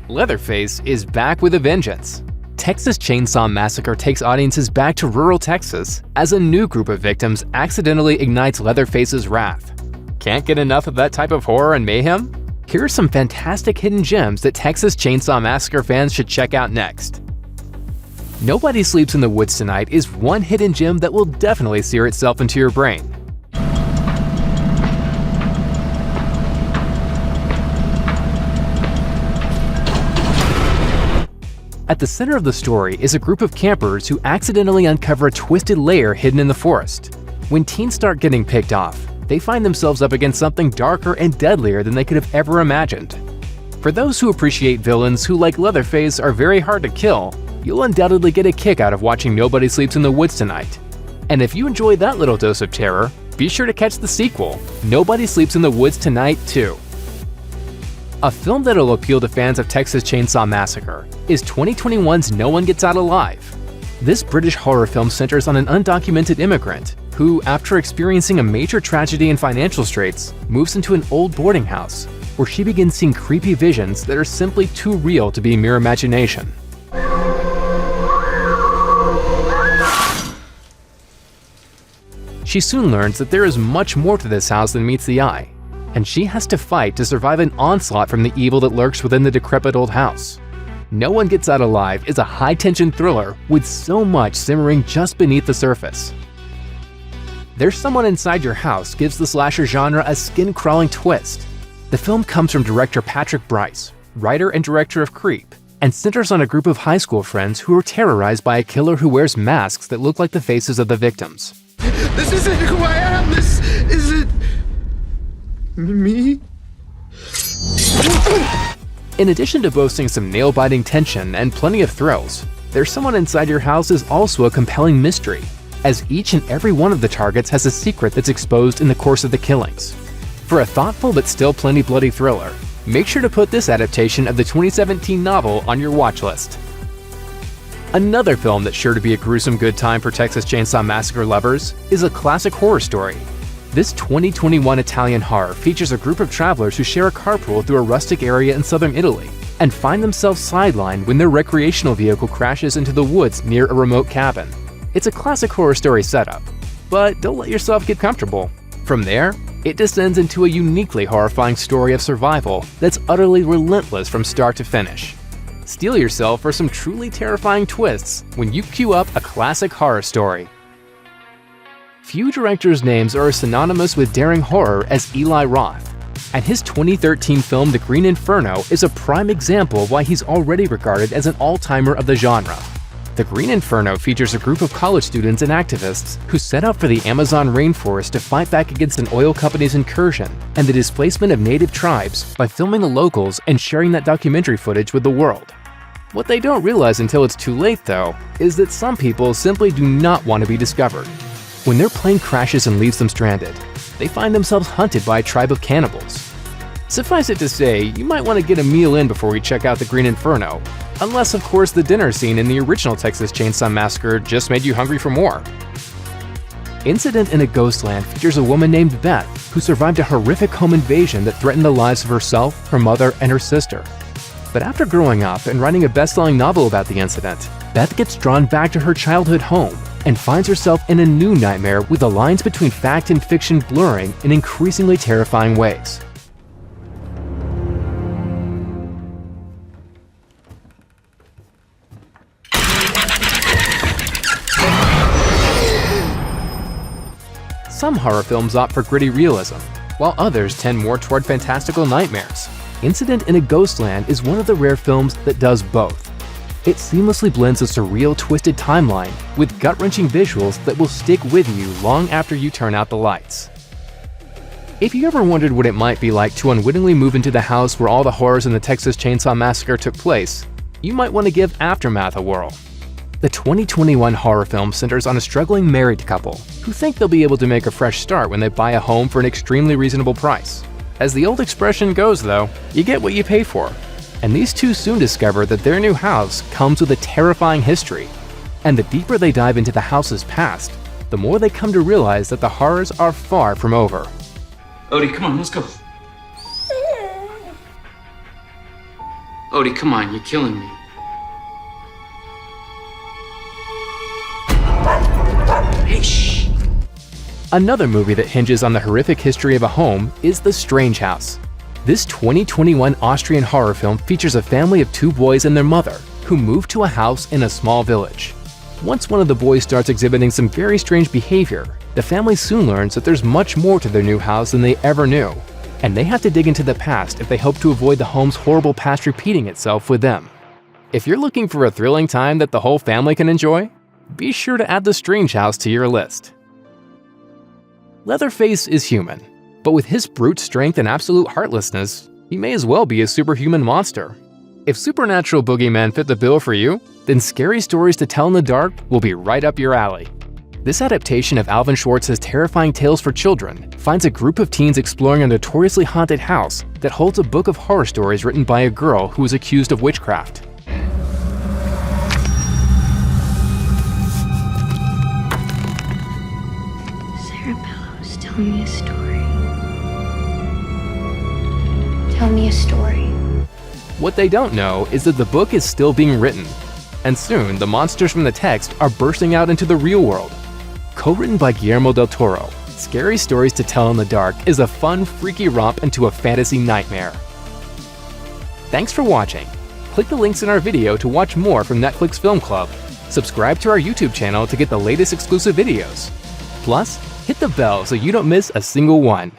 Leatherface is back with a vengeance. Texas Chainsaw Massacre takes audiences back to rural Texas as a new group of victims accidentally ignites Leatherface's wrath. Can't get enough of that type of horror and mayhem? Here are some fantastic hidden gems that Texas Chainsaw Massacre fans should check out next. Nobody Sleeps in the Woods Tonight is one hidden gem that will definitely sear itself into your brain. At the center of the story is a group of campers who accidentally uncover a twisted lair hidden in the forest. When teens start getting picked off, they find themselves up against something darker and deadlier than they could have ever imagined. For those who appreciate villains who, like Leatherface, are very hard to kill, you'll undoubtedly get a kick out of watching Nobody Sleeps in the Woods Tonight. And if you enjoy that little dose of terror, be sure to catch the sequel, Nobody Sleeps in the Woods Tonight 2. A film that'll appeal to fans of Texas Chainsaw Massacre is 2021's No One Gets Out Alive. This British horror film centers on an undocumented immigrant who, after experiencing a major tragedy and financial straits, moves into an old boarding house where she begins seeing creepy visions that are simply too real to be mere imagination. She soon learns that there is much more to this house than meets the eye, and she has to fight to survive an onslaught from the evil that lurks within the decrepit old house. No One Gets Out Alive is a high-tension thriller with so much simmering just beneath the surface. There's Someone Inside Your House gives the slasher genre a skin-crawling twist. The film comes from director Patrick Brice, writer and director of Creep, and centers on a group of high school friends who are terrorized by a killer who wears masks that look like the faces of the victims. This isn't who I am! This isn't... me? In addition to boasting some nail-biting tension and plenty of thrills, There's Someone Inside Your House is also a compelling mystery, as each and every one of the targets has a secret that's exposed in the course of the killings. For a thoughtful but still plenty bloody thriller, make sure to put this adaptation of the 2017 novel on your watch list. Another film that's sure to be a gruesome good time for Texas Chainsaw Massacre lovers is A Classic Horror Story. This 2021 Italian horror features a group of travelers who share a carpool through a rustic area in southern Italy and find themselves sidelined when their recreational vehicle crashes into the woods near a remote cabin. It's a classic horror story setup, but don't let yourself get comfortable. From there, it descends into a uniquely horrifying story of survival that's utterly relentless from start to finish. Steel yourself for some truly terrifying twists when you queue up A Classic Horror Story. Few directors' names are as synonymous with daring horror as Eli Roth, and his 2013 film The Green Inferno is a prime example of why he's already regarded as an all-timer of the genre. The Green Inferno features a group of college students and activists who set out for the Amazon rainforest to fight back against an oil company's incursion and the displacement of native tribes by filming the locals and sharing that documentary footage with the world. What they don't realize until it's too late, though, is that some people simply do not want to be discovered. When their plane crashes and leaves them stranded, they find themselves hunted by a tribe of cannibals. Suffice it to say, you might want to get a meal in before you check out The Green Inferno, unless of course the dinner scene in the original Texas Chainsaw Massacre just made you hungry for more. Incident in a Ghostland features a woman named Beth who survived a horrific home invasion that threatened the lives of herself, her mother, and her sister. But after growing up and writing a best-selling novel about the incident, Beth gets drawn back to her childhood home and finds herself in a new nightmare with the lines between fact and fiction blurring in increasingly terrifying ways. Some horror films opt for gritty realism, while others tend more toward fantastical nightmares. Incident in a Ghostland is one of the rare films that does both. It seamlessly blends a surreal, twisted timeline with gut-wrenching visuals that will stick with you long after you turn out the lights. If you ever wondered what it might be like to unwittingly move into the house where all the horrors in the Texas Chainsaw Massacre took place, you might want to give Aftermath a whirl. The 2021 horror film centers on a struggling married couple who think they'll be able to make a fresh start when they buy a home for an extremely reasonable price. As the old expression goes, though, you get what you pay for. And these two soon discover that their new house comes with a terrifying history. And the deeper they dive into the house's past, the more they come to realize that the horrors are far from over. Odie, come on, let's go. Odie, come on, you're killing me. Hey, shh. Another movie that hinges on the horrific history of a home is The Strange House. This 2021 Austrian horror film features a family of 2 boys and their mother who move to a house in a small village. Once one of the boys starts exhibiting some very strange behavior, the family soon learns that there's much more to their new house than they ever knew, and they have to dig into the past if they hope to avoid the home's horrible past repeating itself with them. If you're looking for a thrilling time that the whole family can enjoy, be sure to add The Strange House to your list. Leatherface is human, but with his brute strength and absolute heartlessness, he may as well be a superhuman monster. If supernatural boogeymen fit the bill for you, then Scary Stories to Tell in the Dark will be right up your alley. This adaptation of Alvin Schwartz's terrifying tales for children finds a group of teens exploring a notoriously haunted house that holds a book of horror stories written by a girl who was accused of witchcraft. Sarah Bellows, tell me a story. Tell me a story. What they don't know is that the book is still being written, and soon the monsters from the text are bursting out into the real world. Co-written by Guillermo del Toro, Scary Stories to Tell in the Dark is a fun, freaky romp into a fantasy nightmare. Thanks for watching. Click the links in our video to watch more from Netflix Film Club. Subscribe to our YouTube channel to get the latest exclusive videos. Plus, hit the bell so you don't miss a single one.